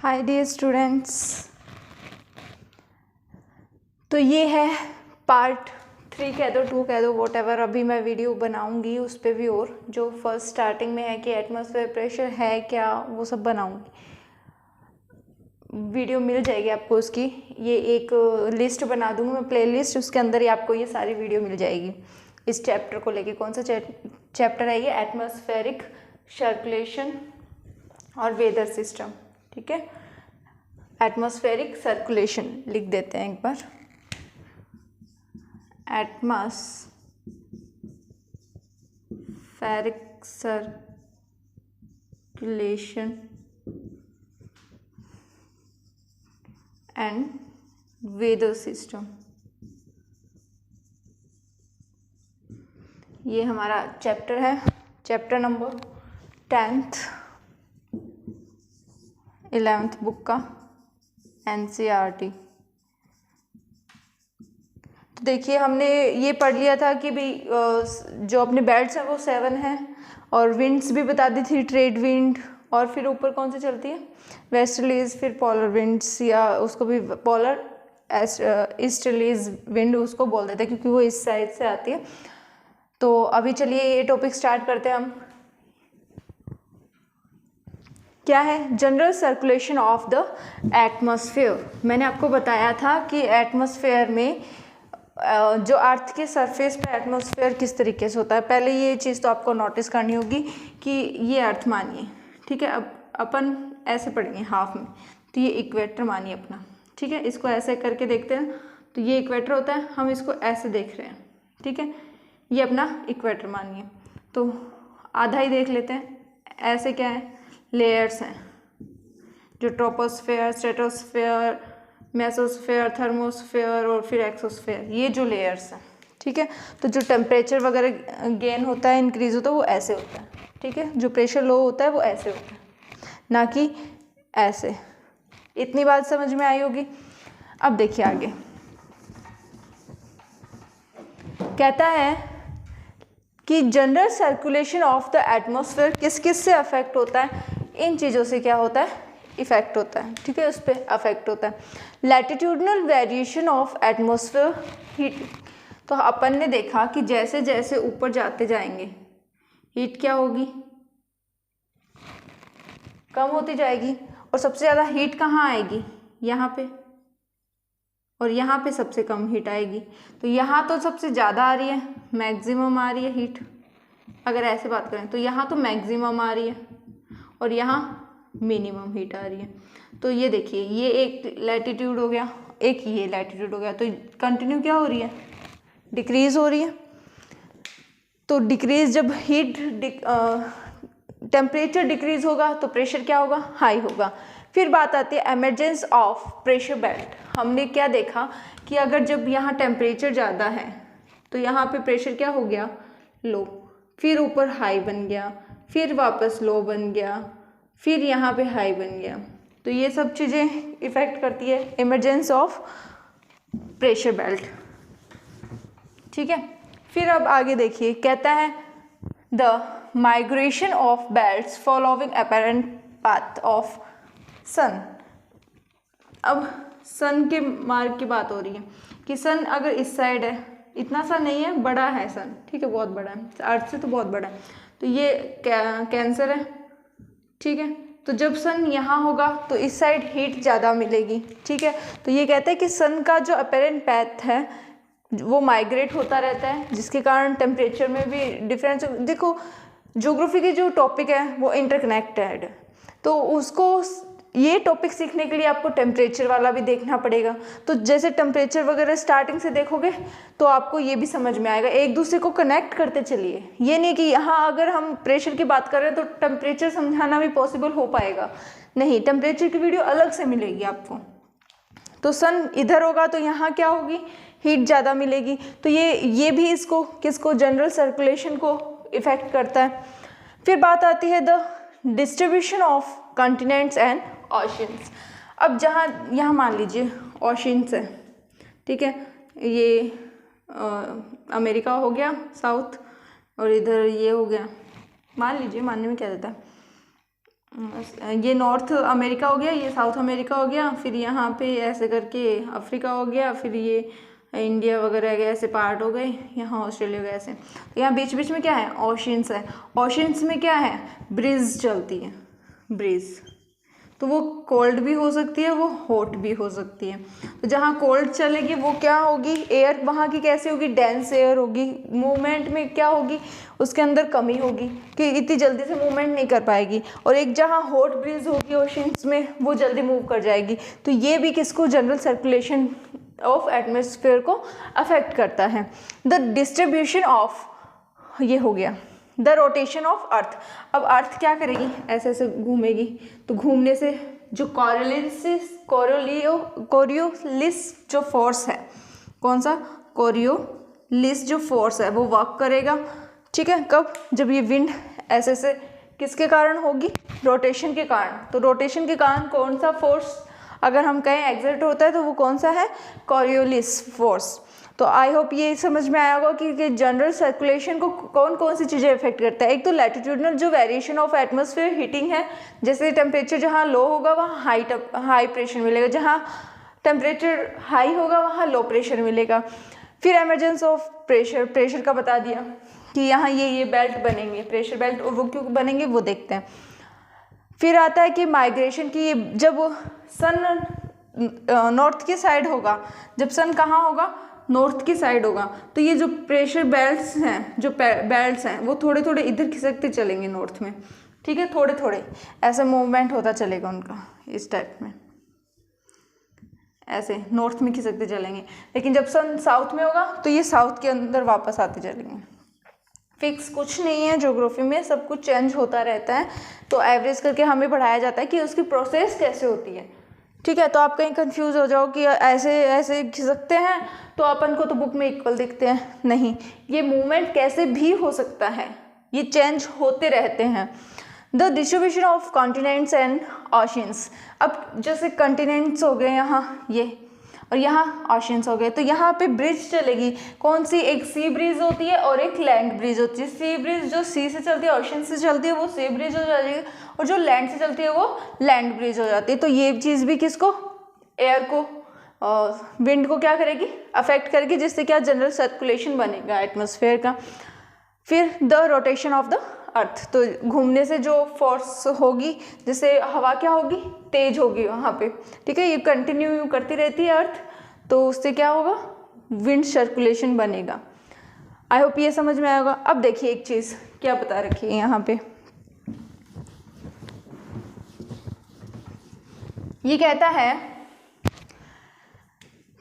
Hi dear students, तो ये है पार्ट 3 कह दो 2 कह दो वॉट एवर। अभी मैं वीडियो बनाऊंगी उस पर भी, और जो फर्स्ट स्टार्टिंग में है कि एटमॉस्फेयर प्रेशर है क्या, वो सब बनाऊंगी। वीडियो मिल जाएगी आपको उसकी, ये एक लिस्ट बना दूंगी मैं, प्ले लिस्ट, उसके अंदर ही आपको ये सारी वीडियो मिल जाएगी इस चैप्टर को लेके। कौन सा चैप्टर है ये? एटमॉस्फेरिक सर्कुलेशन और वेदर सिस्टम। ठीक है, एटमॉस्फेरिक सर्कुलेशन लिख देते हैं एक बार। Atmospheric circulation and weather system, ये हमारा चैप्टर है, chapter number 10th 11th book का NCERT। तो देखिए, हमने ये पढ़ लिया था कि भाई जो अपने बेल्ट्स हैं वो 7 हैं, और विंड्स भी बता दी थी, ट्रेड विंड, और फिर ऊपर कौन सी चलती है? वेस्टर्लीज, फिर पोलर विंड्स, या उसको भी पोलर ईस्टर्लीज विंड उसको बोल देते हैं क्योंकि वो इस साइड से आती है। तो अभी चलिए ये टॉपिक स्टार्ट करते हैं हम। क्या है? General circulation of the atmosphere. मैंने आपको बताया था कि एटमॉस्फेयर में जो अर्थ के सरफेस पे एटमॉस्फेयर किस तरीके से होता है। पहले ये चीज़ तो आपको नोटिस करनी होगी कि ये अर्थ मानिए, ठीक है, अब अपन ऐसे पढ़ेंगे हाफ में, तो ये इक्वेटर मानिए अपना, ठीक है, इसको ऐसे करके देखते हैं तो ये इक्वेटर होता है, हम इसको ऐसे देख रहे हैं, ठीक है, ये अपना इक्वेटर मानिए। तो आधा ही देख लेते हैं, ऐसे क्या है? लेयर्स हैं, जो ट्रोपोस्फेयर, स्ट्रेटोस्फेयर, मेसोस्फेयर, थर्मोस्फेयर और फिर एक्सोस्फेयर, ये जो लेयर्स हैं, ठीक है। तो जो टेम्परेचर वगैरह गेन होता है, इंक्रीज होता है, वो ऐसे होता है, ठीक है। जो प्रेशर लो होता है वो ऐसे होता है, ना कि ऐसे। इतनी बात समझ में आई होगी। अब देखिए आगे कहता है कि general circulation of the atmosphere किस किस से अफेक्ट होता है? इन चीज़ों से क्या होता है? इफेक्ट होता है, ठीक है, उस पर अफेक्ट होता है। Latitudinal variation of atmosphere heat. तो अपन ने देखा कि जैसे जैसे ऊपर जाते जाएंगे हीट क्या होगी? कम होती जाएगी। और सबसे ज़्यादा हीट कहाँ आएगी? यहाँ पे, और यहाँ पे सबसे कम हीट आएगी। तो यहाँ तो सबसे ज़्यादा आ रही है, मैक्सिमम आ रही है हीट। अगर ऐसे बात करें तो यहाँ तो मैक्सिमम आ रही है और यहाँ मिनिमम हीट आ रही है। तो ये देखिए, ये एक लैटिट्यूड हो गया, एक ये लैटिट्यूड हो गया, तो कंटिन्यू क्या हो रही है? डिक्रीज हो रही है। तो डिक्रीज, जब हीट टेम्परेचर डिक्रीज होगा तो प्रेशर क्या होगा? हाई होगा। फिर बात आती है एमरजेंस ऑफ प्रेशर बेल्ट। हमने क्या देखा कि अगर जब यहाँ टेम्परेचर ज़्यादा है तो यहाँ पे प्रेशर क्या हो गया? लो, फिर ऊपर हाई बन गया, फिर वापस लो बन गया, फिर यहाँ पे हाई बन गया। तो ये सब चीज़ें इफ़ेक्ट करती है इमरजेंस ऑफ प्रेशर बेल्ट, ठीक है। फिर अब आगे देखिए, कहता है the migration of belts following apparent path of sun. अब सन के मार्ग की बात हो रही है कि सन अगर इस साइड है, इतना सा नहीं है, बड़ा है सन, ठीक है, बहुत बड़ा है, अर्थ से तो बहुत बड़ा है। तो ये कैंसर है, ठीक है। तो जब सन यहाँ होगा तो इस साइड हीट ज़्यादा मिलेगी, ठीक है। तो ये कहते हैं कि सन का जो अपेरेंट पैथ है वो माइग्रेट होता रहता है, जिसके कारण टेम्परेचर में भी डिफरेंस। देखो, ज्योग्राफी के जो टॉपिक है वो इंटरकनेक्टेड है, तो उसको ये टॉपिक सीखने के लिए आपको टेम्परेचर वाला भी देखना पड़ेगा। तो जैसे टेम्परेचर वगैरह स्टार्टिंग से देखोगे तो आपको ये भी समझ में आएगा, एक दूसरे को कनेक्ट करते चलिए। ये नहीं कि यहाँ अगर हम प्रेशर की बात कर रहे हैं तो टेम्परेचर समझाना भी पॉसिबल हो पाएगा, नहीं, टेम्परेचर की वीडियो अलग से मिलेगी आपको। तो सन इधर होगा तो यहाँ क्या होगी? हीट ज़्यादा मिलेगी। तो ये भी इसको किसको? जनरल सर्कुलेशन को इफेक्ट करता है। फिर बात आती है the distribution of continents and oceans. अब जहाँ यहाँ मान लीजिए ओशंस है, ठीक है, ये अमेरिका हो गया साउथ, और इधर ये हो गया, मान लीजिए, मानने में क्या देता है, ये नॉर्थ अमेरिका हो गया, ये साउथ अमेरिका हो गया, फिर यहाँ पे ऐसे करके अफ्रीका हो गया, फिर ये इंडिया वगैरह गए ऐसे पार्ट हो गए, यहाँ ऑस्ट्रेलिया गए ऐसे। तो यहाँ बीच बीच में क्या है, ओशियंस है। ओशियंस में क्या है, ब्रीज चलती है, ब्रीज। तो वो कोल्ड भी हो सकती है, वो हॉट भी हो सकती है। तो जहाँ कोल्ड चलेगी वो क्या होगी, एयर वहाँ की कैसी होगी, डेंस एयर होगी, मूवमेंट में क्या होगी, उसके अंदर कमी होगी कि इतनी जल्दी से मूवमेंट नहीं कर पाएगी। और एक जहाँ हॉट ब्रीज होगी ओशंस में, वो जल्दी मूव कर जाएगी। तो ये भी किसको, जनरल सर्कुलेशन ऑफ एटमॉस्फेयर को अफेक्ट करता है। द डिस्ट्रीब्यूशन ऑफ, ये हो गया द रोटेशन ऑफ अर्थ। अब अर्थ क्या करेगी, ऐसे ऐसे घूमेगी, तो घूमने से जो कोरियोलिस जो फोर्स है, कौन सा, कोरियोलिस जो फोर्स है वो वर्क करेगा। ठीक है, कब, जब ये विंड ऐसे ऐसे किसके कारण होगी, रोटेशन के कारण। तो रोटेशन के कारण कौन सा फोर्स अगर हम कहें एग्जर्ट होता है तो वो कौन सा है, कोरियोलिस फोर्स। तो आई होप ये समझ में आया होगा कि जनरल सर्कुलेशन को कौन कौन सी चीज़ें इफेक्ट करता है। एक तो लैटिट्यूडनल जो वेरिएशन ऑफ एटमॉस्फेयर हीटिंग है, जैसे टेम्परेचर जहाँ लो होगा वहाँ हाई प्रेशर मिलेगा, जहाँ टेम्परेचर हाई होगा वहाँ लो प्रेशर मिलेगा। फिर एमरजेंस ऑफ प्रेशर, प्रेशर का बता दिया कि यहाँ ये बेल्ट बनेंगे, प्रेशर बेल्ट, और वो क्यों बनेंगे वो देखते हैं। फिर आता है कि माइग्रेशन की, जब सन नॉर्थ की साइड होगा, जब सन कहाँ होगा, नॉर्थ की साइड होगा, तो ये जो प्रेशर बेल्ट्स हैं, जो बेल्ट्स हैं वो थोड़े थोड़े इधर खिसकते चलेंगे नॉर्थ में। ठीक है, थोड़े थोड़े ऐसा मूवमेंट होता चलेगा उनका, इस टाइप में ऐसे नॉर्थ में खिसकते चलेंगे। लेकिन जब सन साउथ में होगा तो ये साउथ के अंदर वापस आते चलेंगे। फिक्स कुछ नहीं है, ज्योग्राफी में सब कुछ चेंज होता रहता है। तो एवरेज करके हमें पढ़ाया जाता है कि उसकी प्रोसेस कैसे होती है। ठीक है, तो आप कहीं कंफ्यूज हो जाओ कि ऐसे ऐसे खिसकते हैं तो अपन को तो बुक में इक्वल दिखते हैं, नहीं, ये मूवमेंट कैसे भी हो सकता है, ये चेंज होते रहते हैं। The distribution of continents and oceans, अब जैसे कॉन्टिनेंट्स हो गए यहाँ ये, और यहाँ ओशियंस हो गए, तो यहाँ पे ब्रिज चलेगी, कौन सी, एक सी ब्रिज होती है और एक लैंड ब्रिज होती है। सी ब्रिज जो सी से चलती है, ओशियन से चलती है, वो सी ब्रिज हो जाती है, और जो लैंड से चलती है वो लैंड ब्रिज हो जाती है। तो ये चीज़ भी किसको, एयर को, विंड को क्या करेगी, अफेक्ट करेगी, जिससे क्या, जनरल सर्कुलेशन बनेगा एटमॉस्फेयर का। फिर the rotation of the earth, तो घूमने से जो फोर्स होगी, जैसे हवा क्या होगी, तेज होगी वहाँ पे। ठीक है, ये कंटिन्यू करती रहती है अर्थ, तो उससे क्या होगा, विंड सर्कुलेशन बनेगा। आई होप ये समझ में आएगा। अब देखिए एक चीज़ क्या बता रखी है यहाँ पे, ये कहता है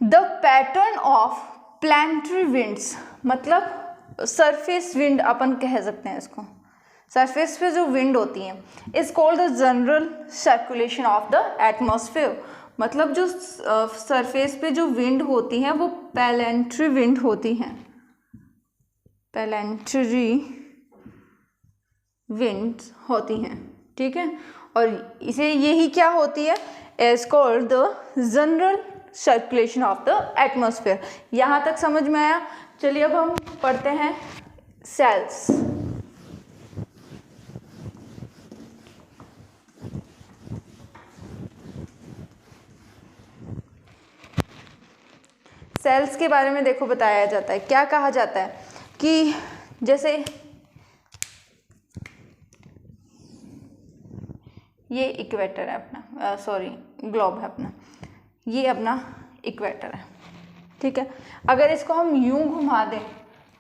the pattern of planetary winds, मतलब सरफेस विंड अपन कह सकते हैं इसको, सरफेस पे जो विंड होती है, is called the general circulation of the atmosphere. मतलब जो सरफेस पे जो विंड होती है वो प्लैनेटरी विंड होती हैं, प्लैनेटरी विंड्स होती हैं। ठीक है, और इसे यही क्या होती है, is called the general circulation of the atmosphere. यहाँ तक समझ में आया। चलिए अब हम पढ़ते हैं सेल्स। सेल्स के बारे में देखो बताया जाता है, क्या कहा जाता है कि जैसे ये इक्वेटर है अपना, सॉरी ग्लोब है अपना, ये अपना इक्वेटर है। ठीक है, अगर इसको हम यूं घुमा दें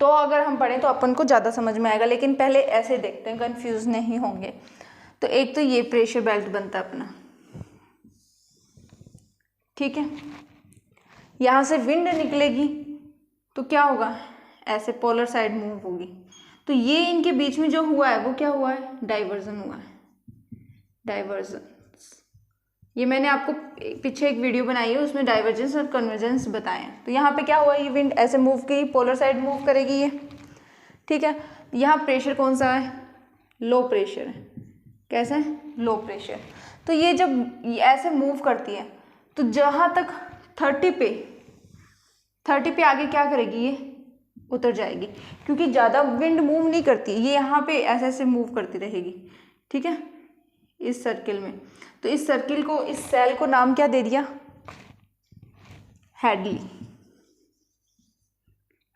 तो अगर हम पढ़ें तो अपन को ज़्यादा समझ में आएगा, लेकिन पहले ऐसे देखते हैं, कंफ्यूज नहीं होंगे। तो एक तो ये प्रेशर बेल्ट बनता है अपना, ठीक है, यहाँ से विंड निकलेगी तो क्या होगा, ऐसे पोलर साइड मूव होगी, तो ये इनके बीच में जो हुआ है वो क्या हुआ है, डाइवर्जन हुआ है, डाइवर्जन। ये मैंने आपको पीछे एक वीडियो बनाई है, उसमें डाइवर्जेंस और कन्वर्जेंस बताएं। तो यहाँ पे क्या हुआ, ये विंड ऐसे मूव की, पोलर साइड मूव करेगी ये। ठीक है, यहाँ प्रेशर कौन सा है, लो प्रेशर है। कैसा है, लो प्रेशर। तो ये जब ऐसे मूव करती है तो जहाँ तक 30 पे आगे क्या करेगी, ये उतर जाएगी, क्योंकि ज़्यादा विंड मूव नहीं करती, ये यहाँ पे ऐसे ऐसे मूव करती रहेगी। ठीक है, इस सर्किल में। तो इस सर्किल को, इस सेल को नाम क्या दे दिया? हैडली,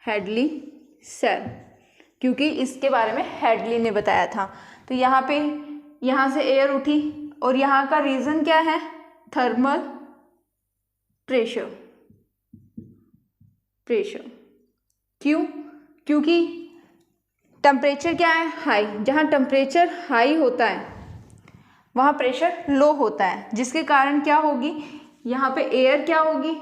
हैडली सेल, क्योंकि इसके बारे में हैडली ने बताया था। तो यहाँ पे, यहाँ से एयर उठी और यहाँ का रीजन क्या है? Thermal pressure, pressure. क्यों? क्योंकि टेम्परेचर क्या है? हाई। जहाँ टेम्परेचर हाई होता है वहाँ प्रेशर लो होता है, जिसके कारण क्या होगी? यहाँ पे एयर क्या होगी?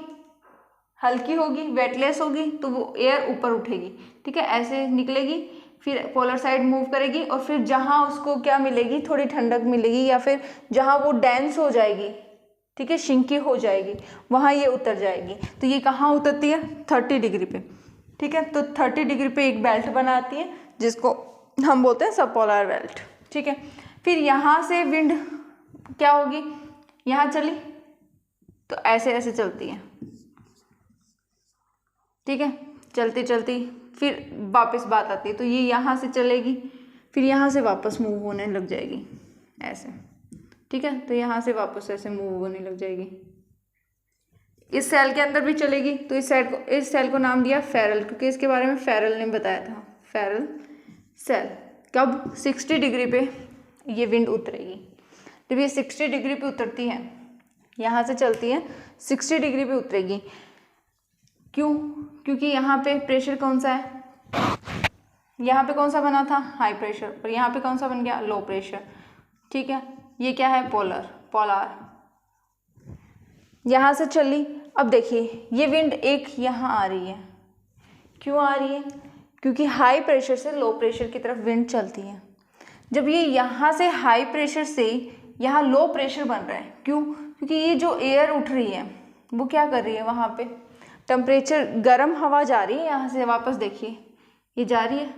हल्की होगी, वेटलेस होगी, तो वो एयर ऊपर उठेगी, ठीक है, ऐसे निकलेगी, फिर पोलर साइड मूव करेगी और फिर जहाँ उसको क्या मिलेगी? थोड़ी ठंडक मिलेगी, या फिर जहाँ वो डेंस हो जाएगी, ठीक है, शिंकी हो जाएगी, वहाँ ये उतर जाएगी। तो ये कहाँ उतरती है? 30 डिग्री पे, ठीक है। तो 30 डिग्री पे एक बेल्ट बनाती है जिसको हम बोलते हैं सबपोलर बेल्ट, ठीक है। फिर यहाँ से विंड क्या होगी? यहाँ चली तो ऐसे ऐसे चलती है, ठीक है, चलती चलती फिर वापस बात आती है, तो ये यहाँ से चलेगी, फिर यहाँ से वापस मूव होने लग जाएगी ऐसे, ठीक है। तो यहाँ से वापस ऐसे मूव होने लग जाएगी। इस सेल के अंदर भी चलेगी, तो इस सेल को नाम दिया फेरल, क्योंकि इसके बारे में फेरल ने बताया था, फेरल सेल। कब? 60 डिग्री पे ये विंड उतरेगी। जब ये 60 डिग्री पे उतरती है, यहाँ से चलती है, 60 डिग्री पे उतरेगी। क्यों? क्योंकि यहाँ पे प्रेशर कौन सा है? यहाँ पे कौन सा बना था? हाई प्रेशर, और यहाँ पे कौन सा बन गया? लो प्रेशर, ठीक है। ये क्या है? Polar, polar. यहाँ से चली, अब देखिए ये विंड एक यहाँ आ रही है। क्यों आ रही है? क्योंकि हाई प्रेशर से लो प्रेशर की तरफ विंड चलती है। जब ये यहाँ से हाई प्रेशर से यहाँ लो प्रेशर बन रहा है, क्यों? क्योंकि ये जो एयर उठ रही है वो क्या कर रही है? वहाँ पे टेम्परेचर, गर्म हवा जा रही है यहाँ से, वापस देखिए ये जा रही है,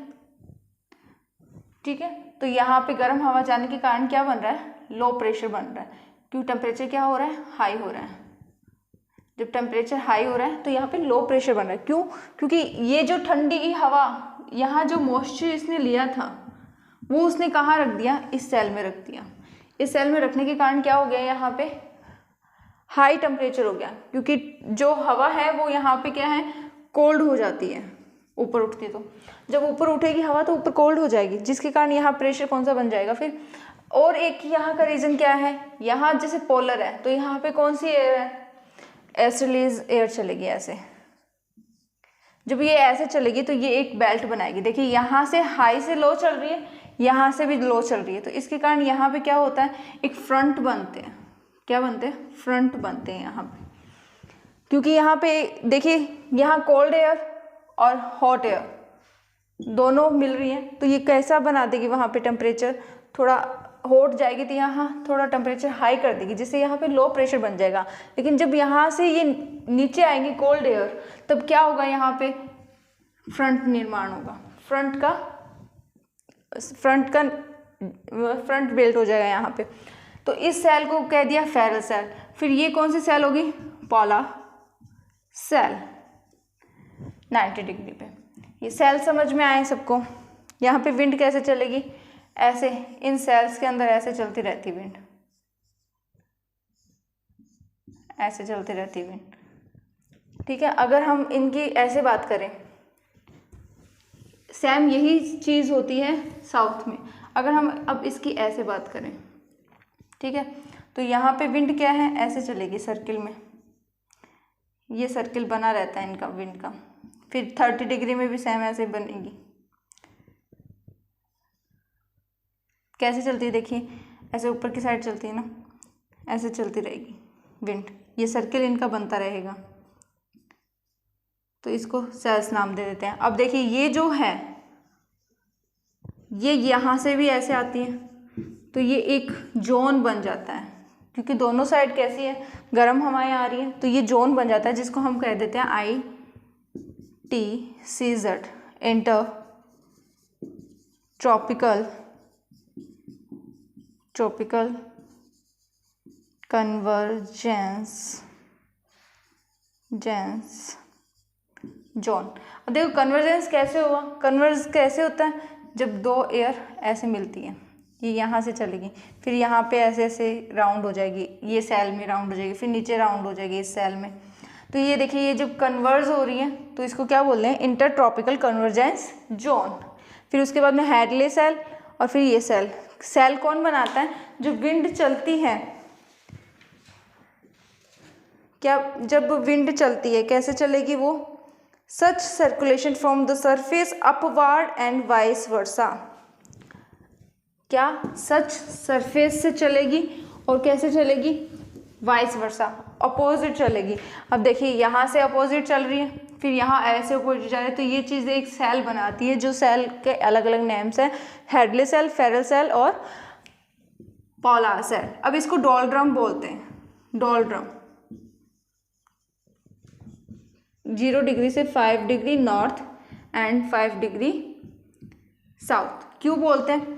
ठीक है। तो यहाँ पे गर्म हवा जाने के कारण क्या बन रहा है? लो प्रेशर बन रहा है। क्यों? टेम्परेचर क्या हो रहा है? हाई हो रहा है। जब टेम्परेचर हाई हो रहा है तो यहाँ पे लो प्रेशर बन रहा है। क्यों? क्योंकि ये जो ठंडी हवा, यहाँ जो मॉइस्चर इसने लिया था वो उसने कहाँ रख दिया? इस सेल में रख दिया। इस सेल में रखने के कारण क्या हो गया? यहाँ पे हाई टेम्परेचर हो गया, क्योंकि जो हवा है वो यहाँ पे क्या है? कोल्ड हो जाती है ऊपर उठती है। तो जब ऊपर उठेगी हवा तो ऊपर कोल्ड हो जाएगी, जिसके कारण यहाँ प्रेशर कौन सा बन जाएगा फिर? और एक यहाँ का रीज़न क्या है? यहाँ जैसे पोलर है तो यहाँ पे कौन सी एयर है? एसिडलीज एयर चलेगी ऐसे। जब ये ऐसे चलेगी तो ये एक बेल्ट बनाएगी। देखिए यहाँ से हाई से लो चल रही है, यहाँ से भी लो चल रही है, तो इसके कारण यहाँ पे क्या होता है? एक फ्रंट बनते हैं। क्या बनते हैं? फ्रंट बनते हैं यहाँ पे। क्योंकि यहाँ पे देखिए, यहाँ कोल्ड एयर और हॉट एयर दोनों मिल रही हैं, तो ये कैसा बना देगी? वहाँ पे टेम्परेचर थोड़ा हॉट जाएगी तो यहाँ थोड़ा टेम्परेचर हाई कर देगी, जिससे यहाँ पे लो प्रेशर बन जाएगा। लेकिन जब यहाँ से ये नीचे आएंगी कोल्ड एयर, तब क्या होगा? यहाँ पे फ्रंट निर्माण होगा, फ्रंट बेल्ट हो जाएगा यहाँ पे। तो इस सेल को कह दिया फेरल सेल। फिर ये कौन सी सेल होगी? पोलर सेल, 90 डिग्री पे। ये सेल समझ में आए सबको? यहाँ पे विंड कैसे चलेगी? ऐसे इन सेल्स के अंदर ऐसे चलती रहती विंड, ऐसे चलती रहती विंड, ठीक है। अगर हम इनकी ऐसे बात करें, सेम यही चीज़ होती है साउथ में। अगर हम अब इसकी ऐसे बात करें, ठीक है, तो यहाँ पे विंड क्या है? ऐसे चलेगी सर्किल में, ये सर्किल बना रहता है इनका विंड का। फिर 30 डिग्री में भी सेम ऐसे बनेगी। कैसे चलती है? देखिए ऐसे ऊपर की साइड चलती है ना, ऐसे चलती रहेगी विंड। ये सर्किल इनका बनता रहेगा, तो इसको सेल्स नाम दे देते हैं। अब देखिए ये जो है, ये यहाँ से भी ऐसे आती है, तो ये एक जोन बन जाता है, क्योंकि दोनों साइड कैसी है? गर्म हवाएं आ रही है, तो ये जोन बन जाता है, जिसको हम कह देते हैं ITCZ, inter tropical convergence zone. अब देखो कन्वर्जेंस कैसे हुआ? कन्वर्ज कैसे होता है? जब दो एयर ऐसे मिलती है, ये यहाँ से चलेगी, फिर यहाँ पे ऐसे ऐसे राउंड हो जाएगी, ये सेल में राउंड हो जाएगी, फिर नीचे राउंड हो जाएगी इस सेल में। तो ये देखिए ये जब कन्वर्ज हो रही है तो इसको क्या बोलते हैं, इंटरट्रॉपिकल कन्वर्जेंस जोन। फिर उसके बाद में हैडले सेल और फिर ये सेल। सेल कौन बनाता है, जो विंड चलती है, क्या जब विंड चलती है कैसे चलेगी वो, such circulation from the surface upward and vice versa. क्या सच सरफेस से चलेगी और कैसे चलेगी, वाइस वर्सा, अपोजिट चलेगी। अब देखिए यहाँ से अपोजिट चल रही है, फिर यहाँ ऐसे अपोजिट जा रही है, तो ये चीज़ एक सेल बनाती है, जो सेल के अलग अलग नेम्स हैं, हेडले सेल, फेरल सेल और पोलार सेल। अब इसको डोलड्रम बोलते हैं, डोलड्रम। 0 डिग्री से 5 degree north and 5 degree south. क्यों बोलते हैं,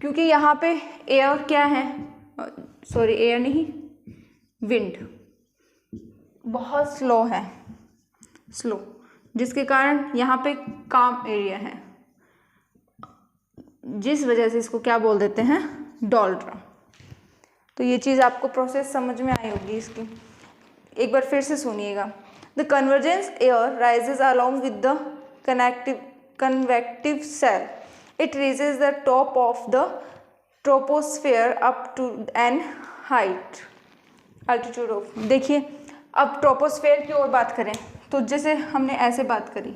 क्योंकि यहाँ पे एयर क्या है, सॉरी एयर नहीं, विंड बहुत स्लो है, स्लो, जिसके कारण यहाँ पे काम एरिया है, जिस वजह से इसको क्या बोल देते हैं, डोलड्रम। तो ये चीज़ आपको प्रोसेस समझ में आई होगी इसकी। एक बार फिर से सुनिएगा। The convergence air rises along with the convective cell. It raises the top of the troposphere up to an height, altitude of। देखिए अब ट्रोपोस्फेयर की ओर बात करें तो जैसे हमने ऐसे बात करी,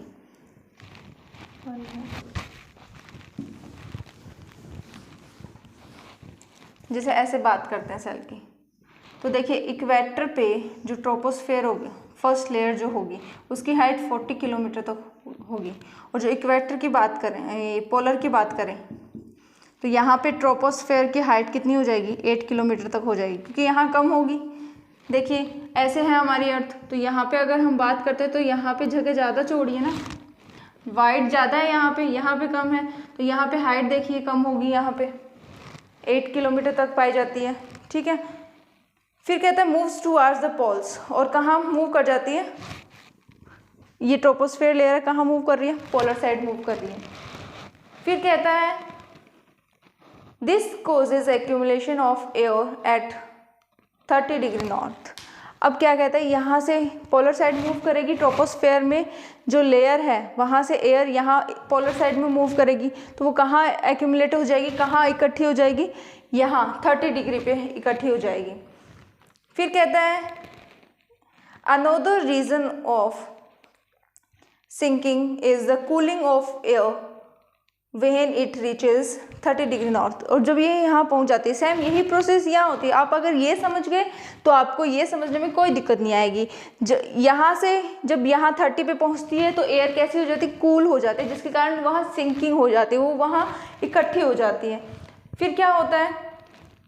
जैसे ऐसे बात करते हैं सेल की, तो देखिए इक्वेटर पे जो ट्रोपोस्फेयर होगी, फर्स्ट लेयर जो होगी उसकी हाइट 40 किलोमीटर तक होगी, और जो इक्वेटर की बात करें, पोलर की बात करें, तो यहाँ पे ट्रोपोस्फेयर की हाइट कितनी हो जाएगी, 8 किलोमीटर तक हो जाएगी, क्योंकि यहाँ कम होगी। देखिए ऐसे है हमारी अर्थ, तो यहाँ पे अगर हम बात करते हैं तो यहाँ पे जगह ज़्यादा चौड़ी है ना, वाइड ज़्यादा है यहाँ पे कम है, तो यहाँ पे हाइट देखिए कम होगी, यहाँ पे 8 किलोमीटर तक पाई जाती है। ठीक है, फिर कहता है मूव्स टुवर्ड्स द पोल्स, और कहाँ मूव कर जाती है, ये ट्रोपोस्फेयर लेयर कहाँ मूव कर रही है, पोलर साइड मूव कर रही है। फिर कहता है this causes accumulation of air at 30 degree north. अब क्या कहता है, यहाँ से पोलर साइड मूव करेगी, ट्रोपोस्फेयर में जो लेयर है वहाँ से एयर यहाँ पोलर साइड में मूव करेगी, तो वो कहाँ एक्यूमुलेट हो जाएगी, कहाँ इकट्ठी हो जाएगी, यहाँ 30 डिग्री पे इकट्ठी हो जाएगी। फिर कहता है another reason of sinking is the cooling of air when it reaches 30 degree north. और जब ये यहाँ पहुँच जाती है, सेम यही प्रोसेस यहाँ होती है। आप अगर ये समझ गए तो आपको ये समझने में कोई दिक्कत नहीं आएगी। यहाँ से जब यहाँ 30 पे पहुँचती है तो एयर कैसी हो जाती है, कूल हो जाती है, जिसके कारण वहाँ सिंकिंग हो जाती है, वो वहाँ इकट्ठी हो जाती है। फिर क्या होता है,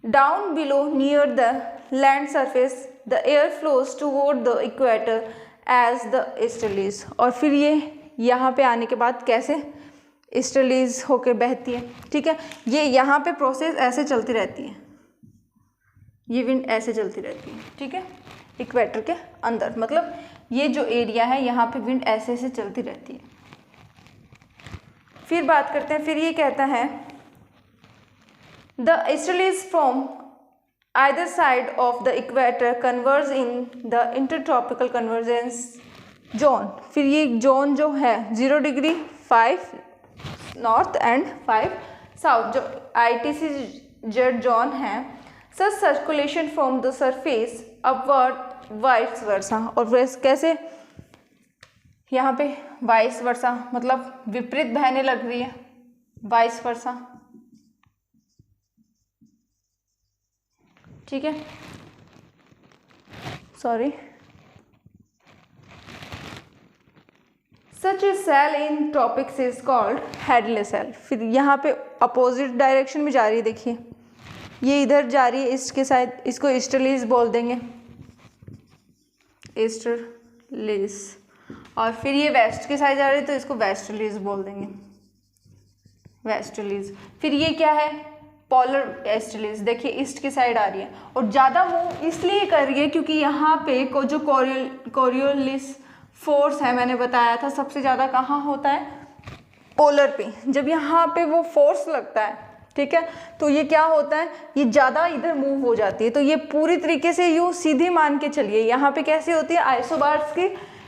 down below near the land surface the air flows toward the equator as the easterlies. और फिर ये यहाँ पे आने के बाद कैसे ईस्टर्लीज होकर बहती है। ठीक है, ये यहाँ पे प्रोसेस ऐसे चलती रहती है, ये विंड ऐसे चलती रहती है। ठीक है, इक्वेटर के अंदर, मतलब ये जो एरिया है यहाँ पे विंड ऐसे ऐसे चलती रहती है। फिर बात करते हैं, फिर ये कहता है the easterlies from either side of the equator converge in the intertropical convergence zone। फिर ये जोन जो है 0 डिग्री 5 नॉर्थ एंड 5 साउथ, जो ITCZ जोन है, such circulation from the surface upward vice versa. और वैसे कैसे यहाँ पे वाइस वर्सा, मतलब विपरीत बहने लग रही है, वाइस वर्सा। ठीक है, sorry, such a cell in tropics is called Hadley cell. फिर यहाँ पे अपोजिट डायरेक्शन में जा रही है, देखिए ये इधर जा रही है ईस्ट के साइड, इसको ईस्टर्लीज बोल देंगे, ईस्टर्लीज। और फिर ये वेस्ट के साइड जा रही है तो इसको वेस्टर्लीज बोल देंगे, वेस्टर्लीज। फिर ये क्या है, पोलर ईस्टर्लीज। देखिए ईस्ट की साइड आ रही है, और ज़्यादा मूव इसलिए कर रही है क्योंकि यहाँ पे को जो कोरियोलिस फोर्स है, मैंने बताया था सबसे ज़्यादा कहाँ होता है, पोलर पे। जब यहाँ पे वो फोर्स लगता है ठीक है। तो ये क्या होता है, ये ज़्यादा इधर मूव हो जाती है, तो ये पूरी तरीके से यूँ सीधी मान के चलिए। यहाँ पे कैसी होती है, आइसोबार्स की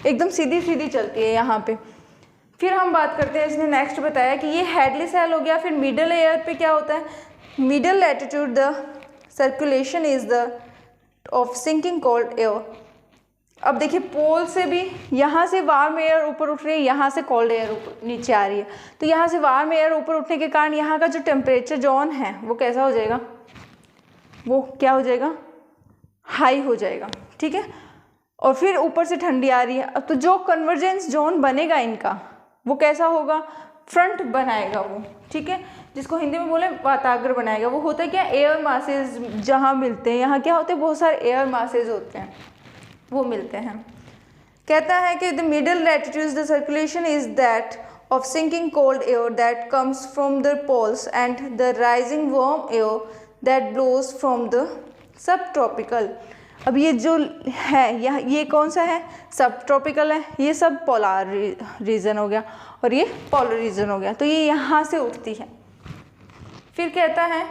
एकदम सीधी सीधी चलती है यहाँ पे। फिर हम बात करते हैं, इसने नेक्स्ट बताया कि ये हेडली सेल हो गया। फिर मिडल एयर पे क्या होता है, middle latitude the circulation is the of sinking cold air. अब देखिए पोल से भी यहाँ से वार्म एयर ऊपर उठ रही है, यहाँ से कोल्ड एयर ऊपर नीचे आ रही है। तो यहाँ से वार्म एयर ऊपर उठने के कारण यहाँ का जो टेम्परेचर जोन है वो कैसा हो जाएगा, वो क्या हो जाएगा, हाई हो जाएगा। ठीक है। और फिर ऊपर से ठंडी आ रही है, अब तो जो कन्वर्जेंस जोन बनेगा इनका वो कैसा होगा, फ्रंट बनाएगा वो। ठीक है, जिसको हिंदी में बोले वाताग्र बनाएगा। वो होता है क्या, एयर मासेज जहाँ मिलते हैं, यहाँ क्या होते हैं, बहुत सारे एयर मासेज होते हैं, वो मिलते हैं। कहता है कि the middle latitude the circulation is that of sinking cold air that comes from the poles and the rising warm air that blows from the subtropical. अब ये जो है ये कौन सा है, सब ट्रॉपिकल है, ये सब पोलर रीजन हो गया और ये पोलर रीजन हो गया। तो ये यहाँ से उठती है। फिर कहता है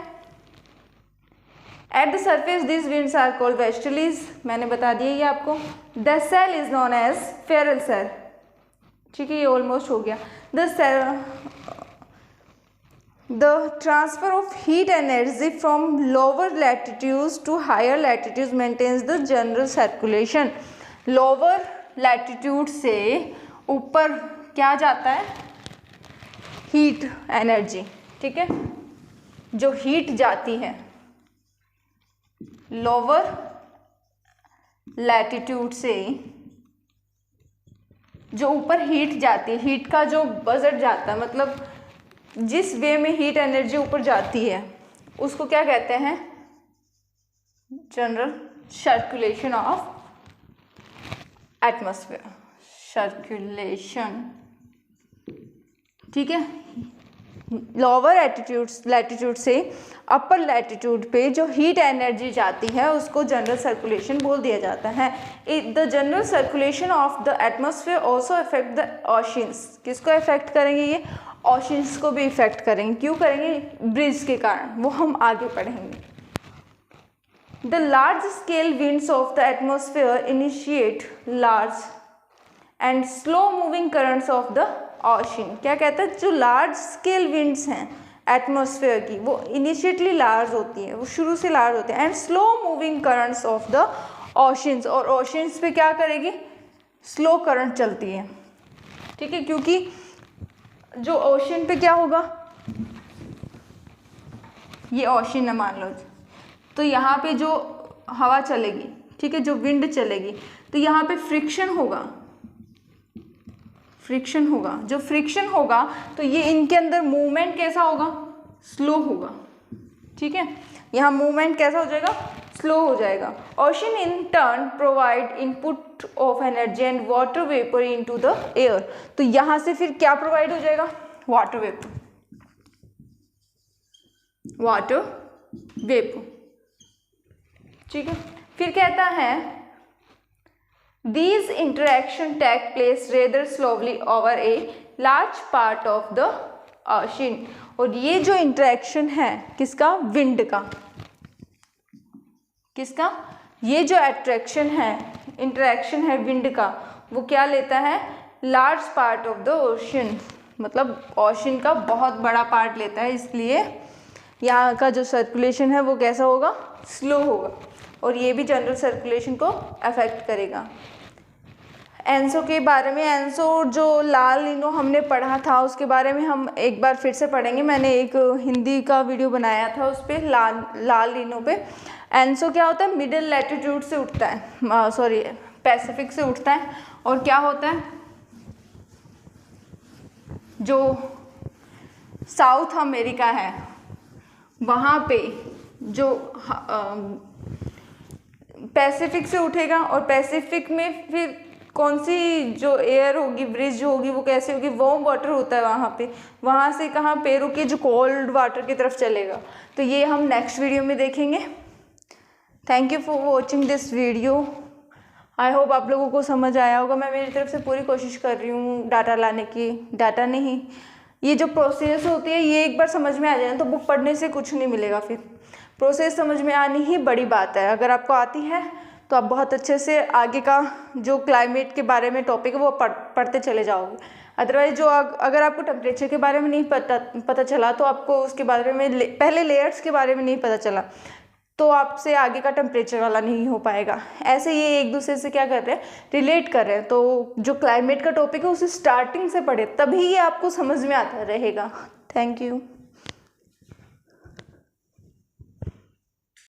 at the surface this winds are called westerlies, मैंने बता दिया ये आपको। The cell is known as Ferrel cell. ठीक है, ये ऑलमोस्ट हो गया। The transfer of heat energy from lower latitudes to higher latitudes maintains the general circulation. Lower latitude से ऊपर क्या जाता है, हीट एनर्जी। ठीक है, जो हीट जाती है लोअर लैटिट्यूड से, जो ऊपर हीट जाती है, हीट का जो बजट जाता है, मतलब जिस वे में हीट एनर्जी ऊपर जाती है उसको क्या कहते हैं, general circulation of atmosphere, circulation. ठीक है, लोअर लैटिट्यूड से अपर लैटिट्यूड पे जो हीट एनर्जी जाती है उसको जनरल सर्कुलेशन बोल दिया जाता है। The general circulation of the atmosphere also affect the oceans. किसको अफेक्ट करेंगे, ये ओशियंस को भी इफेक्ट करेंगे। क्यों करेंगे, ब्रिज के कारण, वो हम आगे पढ़ेंगे। The large scale winds of the atmosphere initiate large and slow moving currents of the ocean. क्या कहता है, जो लार्ज स्केल विंड्स हैं एटमॉस्फेयर की वो इनिशिएटली लार्ज होती है, वो शुरू से लार्ज होते हैं। And slow moving currents of the oceans, और ओशंस पे क्या करेगी, स्लो करंट चलती है। ठीक है, क्योंकि जो ओशन पे क्या होगा, ये ओशन है मान लो, तो यहाँ पे जो हवा चलेगी, ठीक है, जो विंड चलेगी, तो यहाँ पे फ्रिक्शन होगा, फ्रिक्शन होगा। जो फ्रिक्शन होगा तो ये इनके अंदर मूवमेंट कैसा होगा, स्लो होगा। ठीक है, यहाँ मूवमेंट कैसा हो जाएगा, स्लो हो जाएगा। Ocean in turn provide input of energy and water vapour into the air. तो यहाँ से फिर क्या प्रोवाइड हो जाएगा, वाटर वेपर, वाटर वेपर। ठीक है, फिर कहता है These interaction take place rather slowly over a large part of the ocean। और ये जो इंटरेक्शन है किसका, विंड का, किसका, ये जो अट्रैक्शन है, इंटरेक्शन है विंड का, वो क्या लेता है, large part of the ocean, मतलब ओशन का बहुत बड़ा पार्ट लेता है। इसलिए यहाँ का जो सर्कुलेशन है वो कैसा होगा, स्लो होगा, और ये भी जनरल सर्कुलेशन को अफेक्ट करेगा। एंसो के बारे में, एंसो जो लाल लीनो हमने पढ़ा था उसके बारे में हम एक बार फिर से पढ़ेंगे। मैंने एक हिंदी का वीडियो बनाया था उस पर, लाल लीनो पे। एंसो क्या होता है, मिडिल लैटिट्यूड से उठता है, सॉरी पैसिफिक से उठता है, और क्या होता है, जो साउथ अमेरिका है वहाँ पे जो पैसिफिक से उठेगा, और पैसिफिक में फिर कौन सी जो एयर होगी, ब्रिज जो होगी वो कैसे होगी, वार्म वाटर होता है वहाँ पे, वहाँ से कहाँ पेरू के जो कोल्ड वाटर की तरफ चलेगा। तो ये हम नेक्स्ट वीडियो में देखेंगे। Thank you for watching this video. I hope आप लोगों को समझ आया होगा। मैं मेरी तरफ से पूरी कोशिश कर रही हूँ डाटा लाने की, डाटा नहीं ये जो प्रोसेस होती है ये एक बार समझ में आ जाए तो बुक पढ़ने से कुछ नहीं मिलेगा, फिर प्रोसेस समझ में आनी ही बड़ी बात है। अगर आपको आती है तो आप बहुत अच्छे से आगे का जो क्लाइमेट के बारे में टॉपिक है वो पढ़ते चले जाओगे। अदरवाइज जो अगर आपको टेम्परेचर के बारे में नहीं पता चला तो आपको उसके बारे में पहले लेयर्स के बारे में नहीं पता चला तो आपसे आगे का टेम्परेचर वाला नहीं हो पाएगा। ऐसे ये एक दूसरे से क्या कर रहे हैं, रिलेट कर रहे हैं। तो जो क्लाइमेट का टॉपिक है उसे स्टार्टिंग से पढ़े तभी ये आपको समझ में आता रहेगा। Thank you.